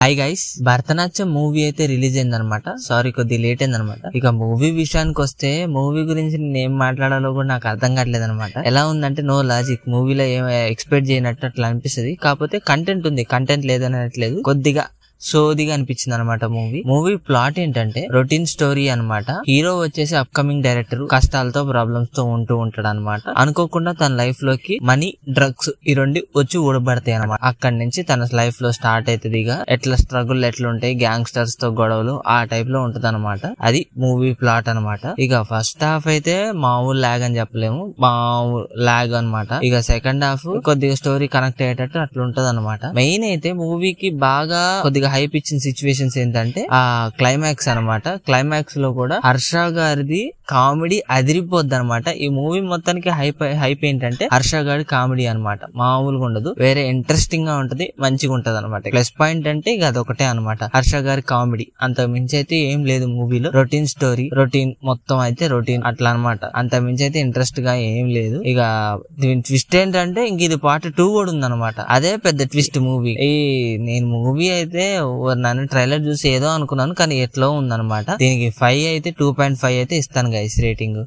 Hi guys, Bharatanatyam movie అయితే release అయింది అనమాట. సారీ, కొద్ది లేట్ అయింది అనమాట. ఇక మూవీ విషయానికి వస్తే, మూవీ గురించి నేను ఏం మాట్లాడాలో కూడా నాకు అర్థం కావట్లేదు అనమాట. ఎలా ఉందంటే నో లాజిక్. మూవీలో ఏం ఎక్స్పెక్ట్ చేయనట్టు అట్లా అనిపిస్తుంది. కాకపోతే కంటెంట్ ఉంది, కంటెంట్ లేదనట్లేదు. కొద్దిగా సోదిగా అనిపించింది అనమాట. మూవీ ప్లాట్ ఏంటంటే రొటీన్ స్టోరీ అనమాట. హీరో వచ్చేసి అప్కమింగ్ డైరెక్టర్, కష్టాలతో ప్రాబ్లమ్స్ తో ఉంటూ ఉంటాడు అనమాట. అనుకోకుండా తన లైఫ్ లోకి మనీ, డ్రగ్స్ ఈ రెండు వచ్చి ఊడబడతాయి అనమాట. అక్కడి నుంచి తన లైఫ్ లో స్టార్ట్ అవుతుంది. ఇక ఎట్లా స్ట్రగుల్ ఎట్లుంటాయి, గ్యాంగ్స్టర్స్ తో గొడవలు, ఆ టైప్ లో ఉంటది అనమాట. అది మూవీ ప్లాట్ అనమాట. ఇక ఫస్ట్ హాఫ్ అయితే మామూలు లాగ్ అని చెప్పలేము, మామూలు లాగ్ అనమాట. ఇక సెకండ్ హాఫ్ కొద్దిగా స్టోరీ కనెక్ట్ అయ్యేటట్టు అట్లా ఉంటది అనమాట. మెయిన్ అయితే మూవీకి బాగా కొద్దిగా హైప్ ఇచ్చిన సిచ్యువేషన్స్ ఏంటంటే ఆ క్లైమాక్స్ అనమాట. క్లైమాక్స్ లో కూడా హర్ష గారిది కామెడీ అదిరిపోద్ది అనమాట. ఈ మూవీ మొత్తానికి హైప్ ఏంటంటే హర్ష గారి కామెడీ అనమాట. మామూలుగా ఉండదు, వేరే ఇంట్రెస్టింగ్ గా ఉంటది, మంచిగా ఉంటది అనమాట. ప్లస్ పాయింట్ అంటే ఇక అదొకటే అనమాట, హర్ష గారి కామెడీ. అంత మించి అయితే ఏం లేదు మూవీలో. రొటీన్ స్టోరీ, రొటీన్ మొత్తం అయితే రొటీన్ అట్లా అనమాట. అంత మించి అయితే ఇంట్రెస్ట్ గా ఏం లేదు. ఇక ట్విస్ట్ ఏంటంటే ఇంక ఇది పార్ట్ 2 కూడా ఉందన్నమాట. అదే పెద్ద ట్విస్ట్ మూవీ. నేను మూవీ అయితే నన్ను ట్రైలర్ చూసి ఏదో అనుకున్నాను, కానీ ఎట్లో ఉందన్నమాట. దీనికి 5 అయితే 2.5 అయితే ఇస్తాను గైస్ రేటింగ్.